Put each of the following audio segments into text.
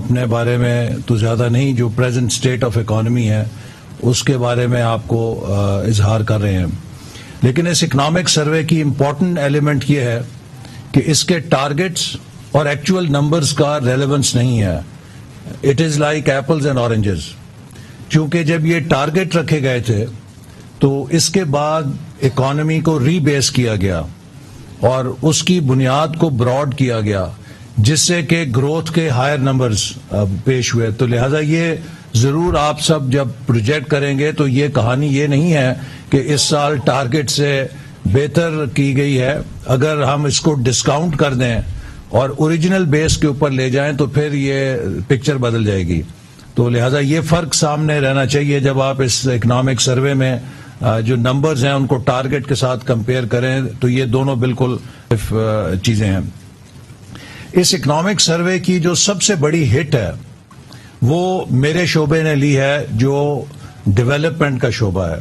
اپنے بارے میں تو زیادہ نہیں، جو پریزنٹ سٹیٹ آف اکانومی ہے اس کے بارے میں آپ کو اظہار کر رہے ہیں. لیکن اس اکنامک سروے کی امپورٹنٹ ایلیمنٹ یہ ہے کہ اس کے ٹارگٹس اور ایکچوئل نمبرز کا ریلیونس نہیں ہے. It is like apples and oranges. چونکہ جب یہ ٹارگٹ رکھے گئے تھے تو اس کے بعد اکانومی کو ری بیس کیا گیا اور اس کی بنیاد کو براڈ کیا گیا، جس سے کہ گروتھ کے ہائر نمبرز پیش ہوئے. تو لہذا یہ ضرور آپ سب جب پروجیکٹ کریں گے تو یہ کہانی یہ نہیں ہے کہ اس سال ٹارگٹ سے بہتر کی گئی ہے. اگر ہم اس کو ڈسکاؤنٹ کر دیں اور اوریجنل بیس کے اوپر لے جائیں تو پھر یہ پکچر بدل جائے گی. تو لہذا یہ فرق سامنے رہنا چاہیے جب آپ اس اکنامک سروے میں جو نمبرز ہیں ان کو ٹارگٹ کے ساتھ کمپیئر کریں تو یہ دونوں بالکل چیزیں ہیں. اس اکنامک سروے کی جو سب سے بڑی ہٹ ہے وہ میرے شعبے نے لی ہے، جو ڈیولپمنٹ کا شعبہ ہے.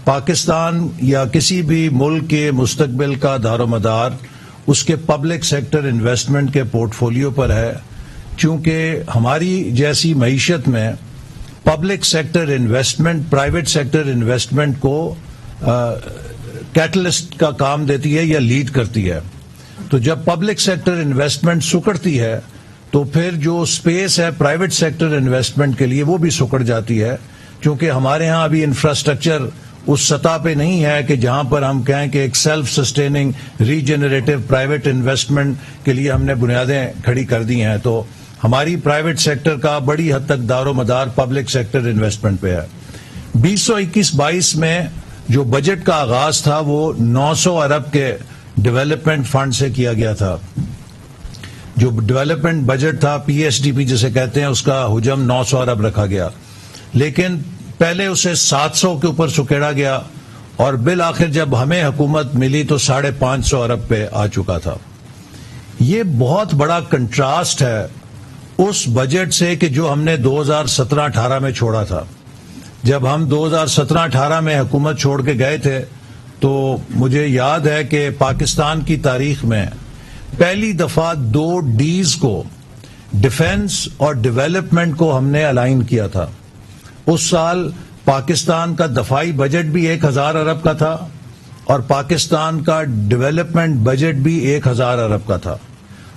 پاکستان یا کسی بھی ملک کے مستقبل کا دار و مدار اس کے پبلک سیکٹر انویسٹمنٹ کے پورٹ فولیو پر ہے. چونکہ ہماری جیسی معیشت میں public sector investment private sector investment کو کیٹلسٹ کا کام دیتی ہے یا لیڈ کرتی ہے. تو جب پبلک سیکٹر انویسٹمنٹ سکڑتی ہے تو پھر جو سپیس ہے پرائیویٹ سیکٹر انویسٹمنٹ کے لیے وہ بھی سکڑ جاتی ہے. کیونکہ ہمارے ہاں ابھی انفراسٹرکچر اس سطح پہ نہیں ہے کہ جہاں پر ہم کہیں کہ ایک self sustaining regenerative private investment کے لیے ہم نے بنیادیں کھڑی کر دی ہیں. تو ہماری پرائیویٹ سیکٹر کا بڑی حد تک دار و مدار پبلک سیکٹر انویسٹمنٹ پہ ہے. 2021-22 میں جو بجٹ کا آغاز تھا وہ 900 ارب کے ڈیولپمنٹ فنڈ سے کیا گیا تھا. جو ڈیولپمنٹ بجٹ تھا پی ایس ڈی پی جسے کہتے ہیں اس کا حجم 900 ارب رکھا گیا. لیکن پہلے اسے 700 کے اوپر سکیڑا گیا اور بالآخر جب ہمیں حکومت ملی تو 550 ارب پہ آ چکا تھا. یہ بہت بڑا کنٹراسٹ ہے اس بجٹ سے کہ جو ہم نے 2017-18 میں چھوڑا تھا. جب ہم 2017-18 میں حکومت چھوڑ کے گئے تھے تو مجھے یاد ہے کہ پاکستان کی تاریخ میں پہلی دفعہ 2 ڈیز کو ڈیفنس اور ڈیولپمنٹ کو ہم نے الائن کیا تھا. اس سال پاکستان کا دفاعی بجٹ بھی 1000 ارب کا تھا اور پاکستان کا ڈیولپمنٹ بجٹ بھی 1000 ارب کا تھا.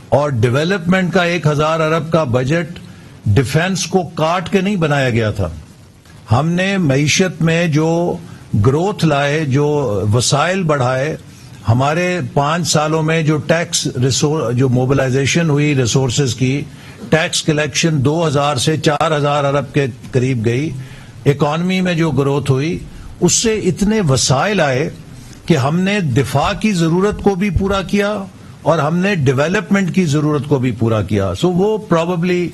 اور ڈیولپمنٹ کا 1000 ارب کا بجٹ ڈیفنس کو کاٹ کے نہیں بنایا گیا تھا. ہم نے معیشت میں جو گروتھ لائے، جو وسائل بڑھائے، ہمارے 5 سالوں میں جو ٹیکس جو موبلائزیشن ہوئی ریسورسز کی، ٹیکس کلیکشن 2000 سے 4000 ارب کے قریب گئی. اکانومی میں جو گروتھ ہوئی اس سے اتنے وسائل آئے کہ ہم نے دفاع کی ضرورت کو بھی پورا کیا اور ہم نے ڈیولپمنٹ کی ضرورت کو بھی پورا کیا. سو وہ پروبیبلی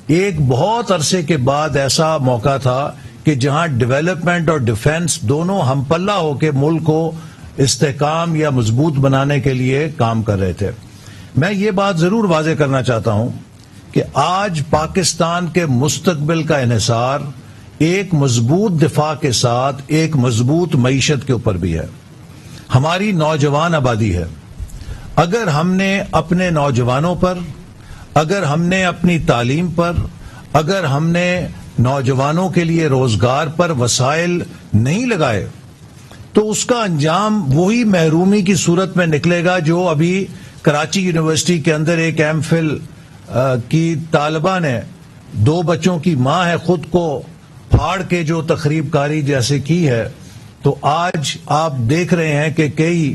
ایک بہت عرصے کے بعد ایسا موقع تھا کہ جہاں ڈیولپمنٹ اور ڈیفنس دونوں ہم پلہ ہو کے ملک کو استحکام یا مضبوط بنانے کے لیے کام کر رہے تھے. میں یہ بات ضرور واضح کرنا چاہتا ہوں کہ آج پاکستان کے مستقبل کا انحصار ایک مضبوط دفاع کے ساتھ ایک مضبوط معیشت کے اوپر بھی ہے. ہماری نوجوان آبادی ہے. اگر ہم نے اپنے نوجوانوں پر، اگر ہم نے اپنی تعلیم پر، اگر ہم نے نوجوانوں کے لیے روزگار پر وسائل نہیں لگائے تو اس کا انجام وہی محرومی کی صورت میں نکلے گا جو ابھی کراچی یونیورسٹی کے اندر ایک ایم فل کی طالبہ نے 2 بچوں کی ماں ہے خود کو پھاڑ کے جو تخریب کاری جیسے کی ہے. تو آج آپ دیکھ رہے ہیں کہ کئی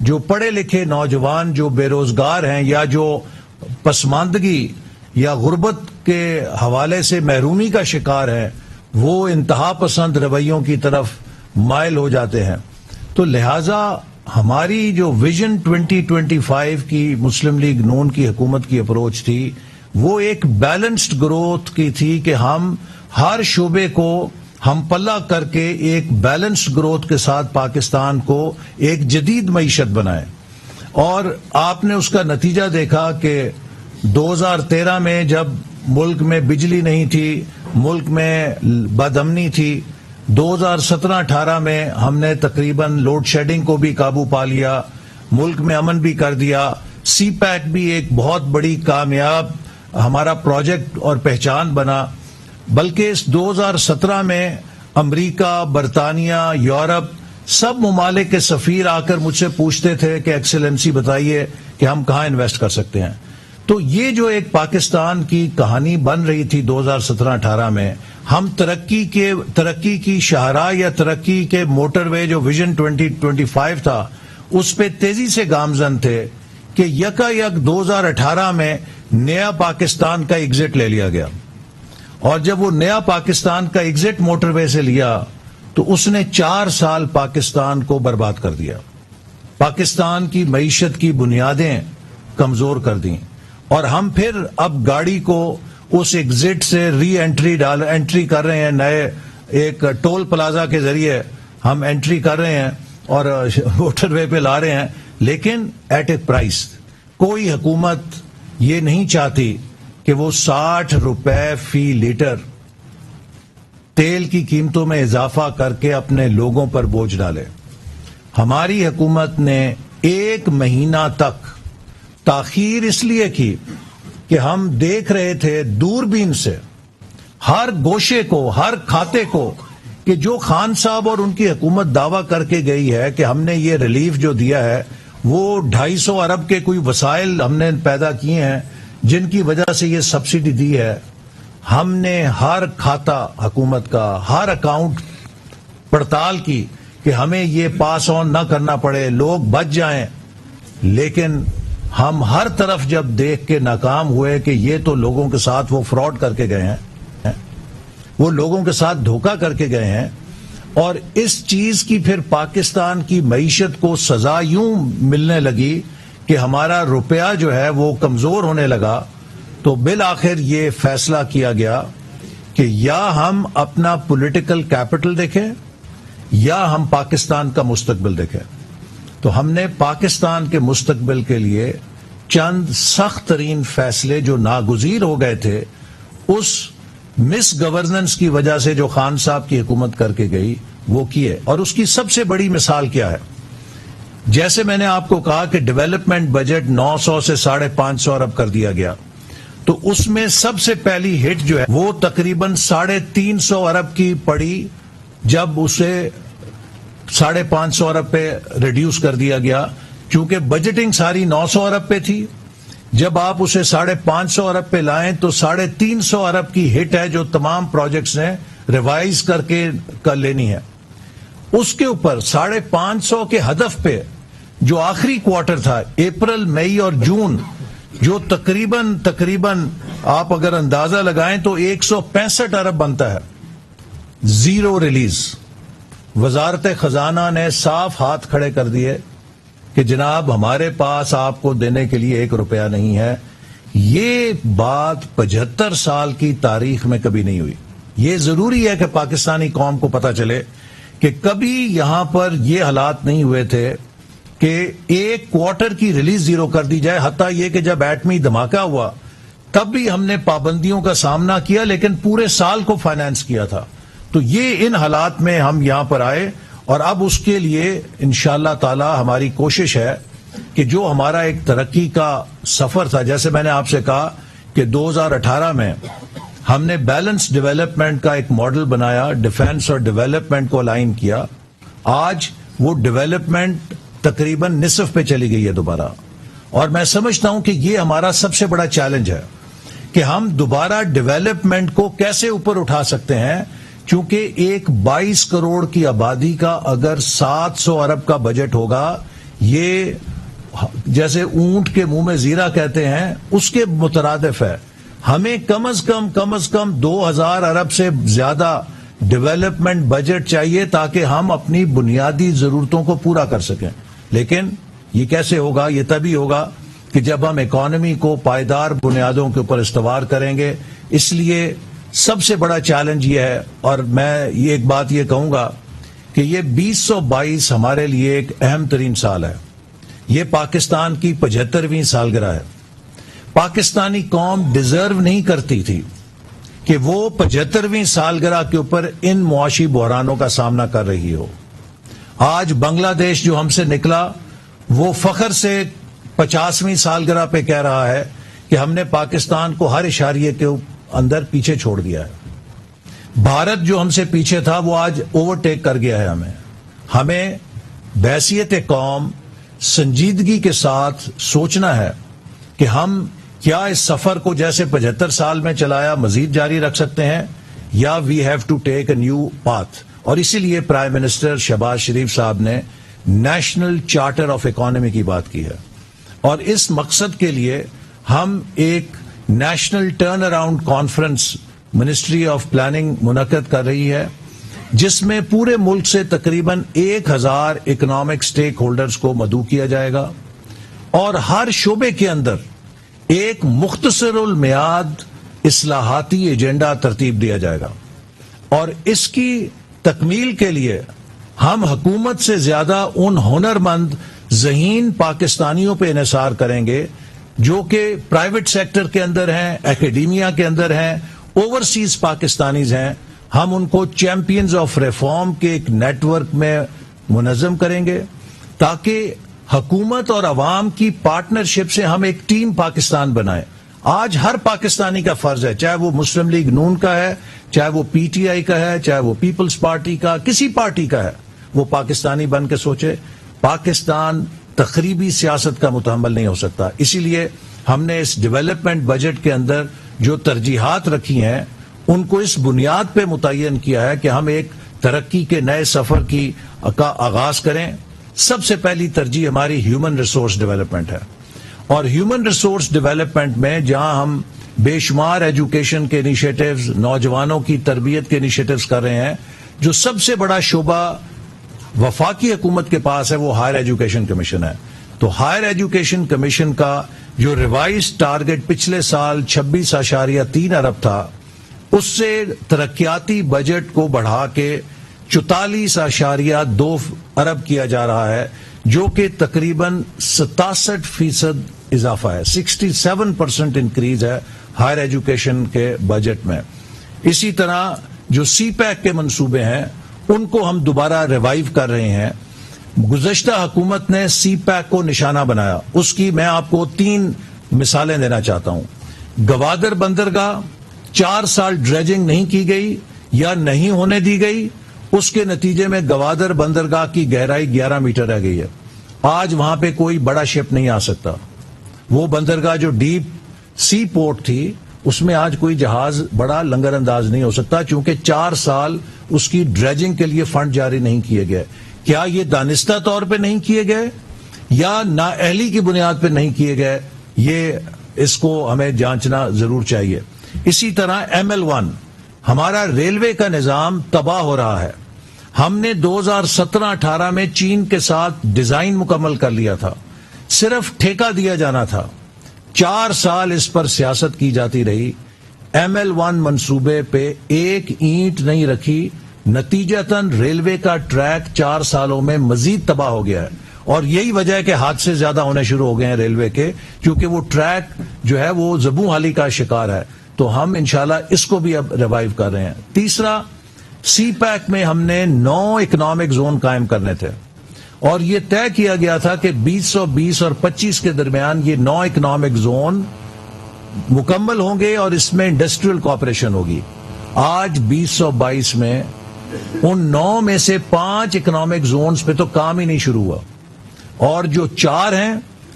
جو پڑھے لکھے نوجوان جو بے روزگار ہیں یا جو پسماندگی یا غربت کے حوالے سے محرومی کا شکار ہیں وہ انتہا پسند رویوں کی طرف مائل ہو جاتے ہیں. تو لہذا ہماری جو ویژن 2025 کی مسلم لیگ نون کی حکومت کی اپروچ تھی وہ ایک بیلنسڈ گروتھ کی تھی کہ ہم ہر شعبے کو ہم پلہ کر کے ایک بیلنسڈ گروتھ کے ساتھ پاکستان کو ایک جدید معیشت بنائے. اور آپ نے اس کا نتیجہ دیکھا کہ 2013 میں جب ملک میں بجلی نہیں تھی، ملک میں بدامنی تھی، 2017-18 میں ہم نے تقریباً لوڈ شیڈنگ کو بھی قابو پا لیا، ملک میں امن بھی کر دیا. سی پیک بھی ایک بہت بڑی کامیاب ہمارا پروجیکٹ اور پہچان بنا، بلکہ اس 2017 میں امریکہ، برطانیہ، یورپ سب ممالک کے سفیر آ کر مجھ سے پوچھتے تھے کہ ایکسیلنسی بتائیے کہ ہم کہاں انویسٹ کر سکتے ہیں. تو یہ جو ایک پاکستان کی کہانی بن رہی تھی 2017-18 میں، ہم ترقی کی شاہراہ یا ترقی کے موٹر وے جو ویژن 2025 تھا اس پہ تیزی سے گامزن تھے کہ یک 2018 میں نیا پاکستان کا ایگزٹ لے لیا گیا. اور جب وہ نیا پاکستان کا ایگزٹ موٹر وے سے لیا تو اس نے 4 سال پاکستان کو برباد کر دیا. پاکستان کی معیشت کی بنیادیں کمزور کر دیں، اور ہم پھر اب گاڑی کو اس ایگزٹ سے ری انٹری کر رہے ہیں. نئے ایک ٹول پلازا کے ذریعے ہم انٹری کر رہے ہیں اور موٹر وے پہ لا رہے ہیں، لیکن ایٹ اے پرائس. کوئی حکومت یہ نہیں چاہتی کہ وہ 60 روپے فی لیٹر تیل کی قیمتوں میں اضافہ کر کے اپنے لوگوں پر بوجھ ڈالے. ہماری حکومت نے 1 مہینہ تک تاخیر اس لیے کی کہ ہم دیکھ رہے تھے دوربین سے ہر گوشے کو، ہر کھاتے کو، کہ جو خان صاحب اور ان کی حکومت دعویٰ کر کے گئی ہے کہ ہم نے یہ ریلیف جو دیا ہے وہ 250 ارب کے کوئی وسائل ہم نے پیدا کیے ہیں جن کی وجہ سے یہ سبسڈی دی ہے. ہم نے ہر کھاتا حکومت کا، ہر اکاؤنٹ پڑتال کی کہ ہمیں یہ پاس آن نہ کرنا پڑے، لوگ بچ جائیں. لیکن ہم ہر طرف جب دیکھ کے ناکام ہوئے کہ یہ تو لوگوں کے ساتھ وہ فراڈ کر کے گئے ہیں، وہ لوگوں کے ساتھ دھوکہ کر کے گئے ہیں، اور اس چیز کی پھر پاکستان کی معیشت کو سزا یوں ملنے لگی کہ ہمارا روپیہ جو ہے وہ کمزور ہونے لگا. تو بالآخر یہ فیصلہ کیا گیا کہ یا ہم اپنا پولیٹیکل کیپٹل دیکھیں یا ہم پاکستان کا مستقبل دیکھیں. تو ہم نے پاکستان کے مستقبل کے لیے چند سخت ترین فیصلے جو ناگزیر ہو گئے تھے اس مس گورننس کی وجہ سے جو خان صاحب کی حکومت کر کے گئی وہ کیے. اور اس کی سب سے بڑی مثال کیا ہے؟ جیسے میں نے آپ کو کہا کہ ڈیولپمنٹ بجٹ 900 سے 550 ارب کر دیا گیا، تو اس میں سب سے پہلی ہٹ جو ہے وہ تقریباً 350 ارب کی پڑی جب اسے 550 ارب پہ ریڈیوس کر دیا گیا. چونکہ بجٹنگ ساری 900 ارب پہ تھی، جب آپ اسے 550 ارب پہ لائیں تو 350 ارب کی ہٹ ہے جو تمام پروجیکٹس نے ریوائز کر کے لینی ہے. اس کے اوپر 550 کے ہدف پہ جو آخری کوارٹر تھا اپریل، مئی اور جون، جو تقریباً آپ اگر اندازہ لگائیں تو 165 ارب بنتا ہے، زیرو ریلیز. وزارت خزانہ نے صاف ہاتھ کھڑے کر دیے کہ جناب ہمارے پاس آپ کو دینے کے لیے 1 روپیہ نہیں ہے. یہ بات 75 سال کی تاریخ میں کبھی نہیں ہوئی. یہ ضروری ہے کہ پاکستانی قوم کو پتا چلے کہ کبھی یہاں پر یہ حالات نہیں ہوئے تھے کہ 1 کوارٹر کی ریلیز زیرو کر دی جائے. حتیٰ یہ کہ جب ایٹمی دھماکہ ہوا تب بھی ہم نے پابندیوں کا سامنا کیا لیکن پورے سال کو فائنانس کیا تھا. تو یہ ان حالات میں ہم یہاں پر آئے، اور اب اس کے لیے انشاءاللہ تعالی ہماری کوشش ہے کہ جو ہمارا ایک ترقی کا سفر تھا، جیسے میں نے آپ سے کہا کہ 2018 میں ہم نے بیلنس ڈیولپمنٹ کا ایک ماڈل بنایا، ڈیفنس اور ڈیولپمنٹ کو الائن کیا. آج وہ ڈیولپمنٹ تقریباً نصف پہ چلی گئی ہے دوبارہ، اور میں سمجھتا ہوں کہ یہ ہمارا سب سے بڑا چیلنج ہے کہ ہم دوبارہ ڈیولپمنٹ کو کیسے اوپر اٹھا سکتے ہیں. چونکہ ایک 22 کروڑ کی آبادی کا اگر 700 ارب کا بجٹ ہوگا، یہ جیسے اونٹ کے منہ میں زیرہ کہتے ہیں اس کے مترادف ہے. ہمیں کم از کم 2000 ارب سے زیادہ ڈیولپمنٹ بجٹ چاہیے تاکہ ہم اپنی بنیادی ضرورتوں کو پورا کر سکیں. لیکن یہ کیسے ہوگا؟ یہ تبھی ہوگا کہ جب ہم اکانومی کو پائیدار بنیادوں کے اوپر استوار کریں گے. اس لیے سب سے بڑا چیلنج یہ ہے، اور میں یہ ایک بات یہ کہوں گا کہ یہ 2022 ہمارے لیے ایک اہم ترین سال ہے. یہ پاکستان کی 75ویں سالگرہ ہے. پاکستانی قوم ڈیزرو نہیں کرتی تھی کہ وہ 75ویں سالگرہ کے اوپر ان معاشی بحرانوں کا سامنا کر رہی ہو. آج بنگلہ دیش جو ہم سے نکلا وہ فخر سے 50ویں سالگرہ پہ کہہ رہا ہے کہ ہم نے پاکستان کو ہر اشاریے کے اندر پیچھے چھوڑ دیا ہے. بھارت جو ہم سے پیچھے تھا وہ آج اوورٹیک کر گیا ہے. ہمیں بحیثیت قوم سنجیدگی کے ساتھ سوچنا ہے کہ ہم کیا اس سفر کو جیسے 75 سال میں چلایا مزید جاری رکھ سکتے ہیں یا we have to take a new path. اور اسی لیے پرائم منسٹر شہباز شریف صاحب نے نیشنل چارٹر آف اکانومی کی بات کی ہے. اور اس مقصد کے لیے ہم ایک national turn around conference ministry of planning منعقد کر رہی ہے جس میں پورے ملک سے تقریباً 1000 اکنامک سٹیک ہولڈرز کو مدعو کیا جائے گا اور ہر شعبے کے اندر ایک مختصر المیعاد اصلاحاتی ایجنڈا ترتیب دیا جائے گا. اور اس کی تکمیل کے لیے ہم حکومت سے زیادہ ان ہنرمند ذہین پاکستانیوں پہ انحصار کریں گے جو کہ پرائیویٹ سیکٹر کے اندر ہیں, اکیڈیمیا کے اندر ہیں, اوورسیز پاکستانیز ہیں. ہم ان کو چیمپئنز آف ریفارم کے ایک نیٹ ورک میں منظم کریں گے تاکہ حکومت اور عوام کی پارٹنرشپ سے ہم ایک ٹیم پاکستان بنائیں. آج ہر پاکستانی کا فرض ہے, چاہے وہ مسلم لیگ نون کا ہے, چاہے وہ پی ٹی آئی کا ہے, چاہے وہ پیپلز پارٹی کا, کسی پارٹی کا ہے, وہ پاکستانی بن کے سوچے. پاکستان تخریبی سیاست کا متحمل نہیں ہو سکتا. اسی لیے ہم نے اس ڈیولپمنٹ بجٹ کے اندر جو ترجیحات رکھی ہیں ان کو اس بنیاد پہ متعین کیا ہے کہ ہم ایک ترقی کے نئے سفر کا آغاز کریں. سب سے پہلی ترجیح ہماری ہیومن ریسورس ڈیولپمنٹ ہے. اور ہیومن ریسورس ڈیولپمنٹ میں جہاں ہم بے شمار ایجوکیشن کے انیشیٹوز, نوجوانوں کی تربیت کے انیشیٹوز کر رہے ہیں, جو سب سے بڑا شعبہ وفاقی حکومت کے پاس ہے وہ ہائر ایجوکیشن کمیشن ہے. تو ہائر ایجوکیشن کمیشن کا جو ریوائز ٹارگٹ پچھلے سال 26.3 ارب تھا, اس سے ترقیاتی بجٹ کو بڑھا کے 44.2 ارب کیا جا رہا ہے, جو کہ تقریباً 67% اضافہ ہے. 67% انکریز ہے ہائر ایجوکیشن کے بجٹ میں. اسی طرح جو سی پیک کے منصوبے ہیں ان کو ہم دوبارہ ریوائیو کر رہے ہیں. گزشتہ حکومت نے سی پیک کو نشانہ بنایا, اس کی میں آپ کو 3 مثالیں دینا چاہتا ہوں. گوادر بندرگاہ 4 سال ڈریجنگ نہیں کی گئی یا نہیں ہونے دی گئی, اس کے نتیجے میں گوادر بندرگاہ کی گہرائی 11 میٹر رہ گئی ہے. آج وہاں پہ کوئی بڑا شپ نہیں آ سکتا. وہ بندرگاہ جو ڈیپ سی پورٹ تھی اس میں آج کوئی جہاز بڑا لنگر انداز نہیں ہو سکتا, چونکہ 4 سال اس کی ڈریجنگ کے لیے فنڈ جاری نہیں کیے گئے. کیا یہ دانستہ طور پہ نہیں کیے گئے یا نااہلی کی بنیاد پہ نہیں کیے گئے, یہ اس کو ہمیں جانچنا ضرور چاہیے. اسی طرح ML1 ہمارا ریلوے کا نظام تباہ ہو رہا ہے. ہم نے 2017-18 میں چین کے ساتھ ڈیزائن مکمل کر لیا تھا, صرف ٹھیکہ دیا جانا تھا. 4 سال اس پر سیاست کی جاتی رہی, ML1 منصوبے پہ ایک اینٹ نہیں رکھی. نتیجتاً ریلوے کا ٹریک 4 سالوں میں مزید تباہ ہو گیا ہے. اور یہی وجہ ہے کہ حادثے زیادہ ہونے شروع ہو گئے ہیں ریلوے کے, کیونکہ وہ ٹریک جو ہے وہ زبوں حالی کا شکار ہے. تو ہم انشاءاللہ اس کو بھی اب ریوائیو کر رہے ہیں. تیسرا, سی پیک میں ہم نے 9 اکنامک زون قائم کرنے تھے اور یہ طے کیا گیا تھا کہ 2020 اور 25 کے درمیان یہ 9 اکنامک زون مکمل ہوں گے اور اس میں انڈسٹریل کوآپریشن ہوگی. آج 2022 میں ان 9 میں سے 5 اکنامک زونز پہ تو کام ہی نہیں شروع ہوا, اور جو 4 ہیں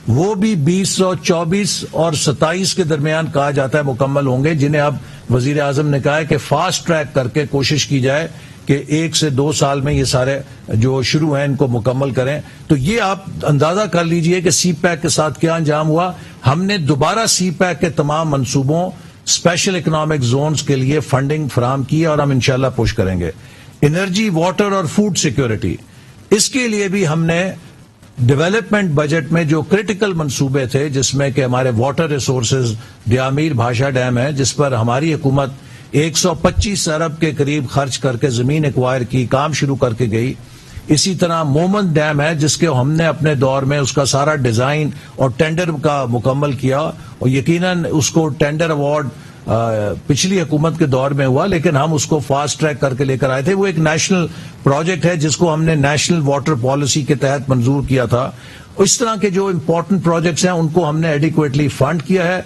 وہ بھی 2024 اور 27 کے درمیان کہا جاتا ہے مکمل ہوں گے, جنہیں اب وزیر اعظم نے کہا ہے کہ فاسٹ ٹریک کر کے کوشش کی جائے کہ 1 سے 2 سال میں یہ سارے جو شروع ہیں ان کو مکمل کریں. تو یہ آپ اندازہ کر لیجئے کہ سی پیک کے ساتھ کیا انجام ہوا. ہم نے دوبارہ سی پیک کے تمام منصوبوں اسپیشل اکنامک زونز کے لیے فنڈنگ فراہم کی اور ہم انشاءاللہ پش کریں گے. انرجی, واٹر اور فوڈ سیکیورٹی, اس کے لیے بھی ہم نے ڈیولپمنٹ بجٹ میں جو کرٹیکل منصوبے تھے, جس میں کہ ہمارے واٹر ریسورسز دیامیر بھاشا ڈیم ہے جس پر ہماری حکومت 125 ارب کے قریب خرچ کر کے زمین ایکوائر کی, کام شروع کر کے گئی. اسی طرح مومن ڈیم ہے جس کے ہم نے اپنے دور میں اس کا سارا ڈیزائن اور ٹینڈر کا مکمل کیا, اور یقیناً اس کو ٹینڈر ایوارڈ پچھلی حکومت کے دور میں ہوا, لیکن ہم اس کو فاسٹ ٹریک کر کے لے کر آئے تھے. وہ ایک نیشنل پروجیکٹ ہے جس کو ہم نے نیشنل واٹر پالیسی کے تحت منظور کیا تھا. اس طرح کے جو امپورٹنٹ پروجیکٹس ہیں ان کو ہم نے ایڈیکویٹلی فنڈ کیا ہے.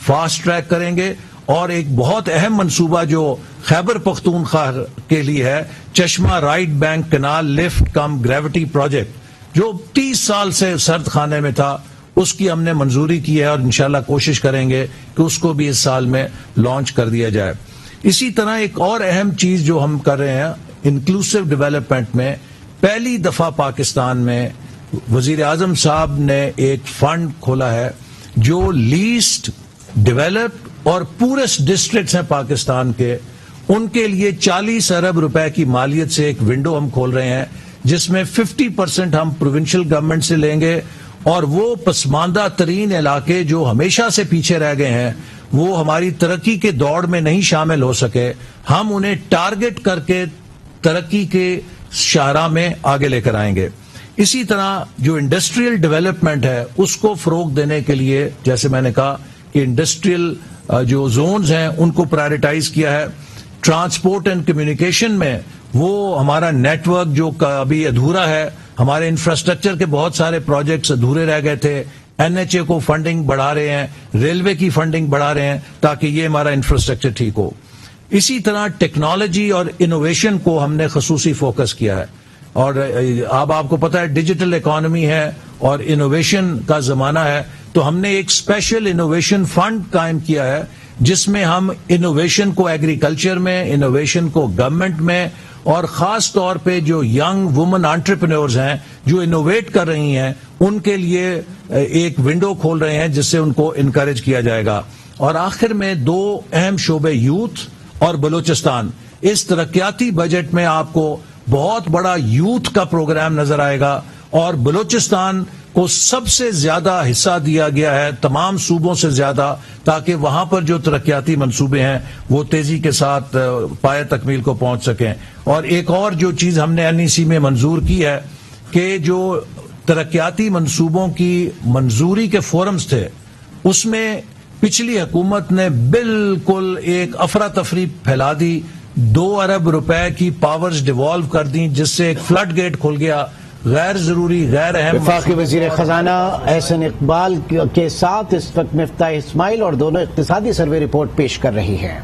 فاسٹ ٹریک کریں گے، اور ایک بہت اہم منصوبہ جو خیبر پختونخوا کے لیے ہے، چشمہ رائٹ بینک کنال لفٹ کم گریوٹی پروجیکٹ، جو 30 سال سے سرد خانے میں تھا، اس کی ہم نے منظوری کی ہے، اور انشاءاللہ کوشش کریں گے کہ اس کو بھی اس سال میں لانچ کر دیا جائے۔ اسی طرح ایک اور اہم چیز جو ہم کر رہے ہیں انکلوسیو ڈیولپمنٹ میں، پہلی دفعہ پاکستان میں وزیر اعظم صاحب نے ایک فنڈ کھولا ہے جو لیسٹ ڈیولپ اور پورسٹ ڈسٹرکٹس ہیں پاکستان کے، ان کے لیے 40 ارب روپے کی مالیت سے ایک ونڈو ہم کھول رہے ہیں، جس میں 50% ہم پروونشل گورنمنٹ سے لیں گے، اور وہ پسماندہ ترین علاقے جو ہمیشہ سے پیچھے رہ گئے ہیں، وہ ہماری ترقی کے دوڑ میں نہیں شامل ہو سکے، ہم انہیں ٹارگٹ کر کے ترقی کے شاہراہ میں آگے لے کر آئیں گے۔ اسی طرح جو انڈسٹریل ڈیولپمنٹ ہے اس کو فروغ دینے کے لیے، جیسے میں نے کہا کہ انڈسٹریل جو زونز ہیں ان کو پرائرٹائز کیا ہے۔ ٹرانسپورٹ اینڈ کمیونیکیشن میں وہ ہمارا نیٹ ورک جو ابھی ادھورا ہے، ہمارے انفراسٹرکچر کے بہت سارے پروجیکٹس ادھورے رہ گئے تھے، NHA کو فنڈنگ بڑھا رہے ہیں، ریلوے کی فنڈنگ بڑھا رہے ہیں تاکہ یہ ہمارا انفراسٹرکچر ٹھیک ہو۔ اسی طرح ٹیکنالوجی اور انوویشن کو ہم نے خصوصی فوکس کیا ہے، اور اب آپ کو پتہ ہے ڈیجیٹل اکانومی ہے اور انوویشن کا زمانہ ہے، تو ہم نے ایک اسپیشل انوویشن فنڈ قائم کیا ہے جس میں ہم انوویشن کو ایگریکلچر میں، انوویشن کو گورنمنٹ میں، اور خاص طور پہ جو ینگ وومن انٹرپرینورز ہیں جو انوویٹ کر رہی ہیں ان کے لیے ایک ونڈو کھول رہے ہیں جس سے ان کو انکریج کیا جائے گا۔ اور آخر میں 2 اہم شعبے، یوتھ اور بلوچستان۔ اس ترقیاتی بجٹ میں آپ کو بہت بڑا یوتھ کا پروگرام نظر آئے گا، اور بلوچستان کو سب سے زیادہ حصہ دیا گیا ہے تمام صوبوں سے زیادہ، تاکہ وہاں پر جو ترقیاتی منصوبے ہیں وہ تیزی کے ساتھ پایہ تکمیل کو پہنچ سکیں۔ اور ایک اور جو چیز ہم نے NEC میں منظور کی ہے کہ جو ترقیاتی منصوبوں کی منظوری کے فورمز تھے، اس میں پچھلی حکومت نے بالکل ایک افراتفری پھیلا دی، 2 ارب روپے کی پاورز ڈیوالو کر دیں، جس سے ایک فلڈ گیٹ کھل گیا۔ غیر ضروری، غیر اہم وفاقی وزیر خزانہ احسن اقبال کے ساتھ اس وقت مفتاح اسماعیل، اور دونوں اقتصادی سروے رپورٹ پیش کر رہی ہیں۔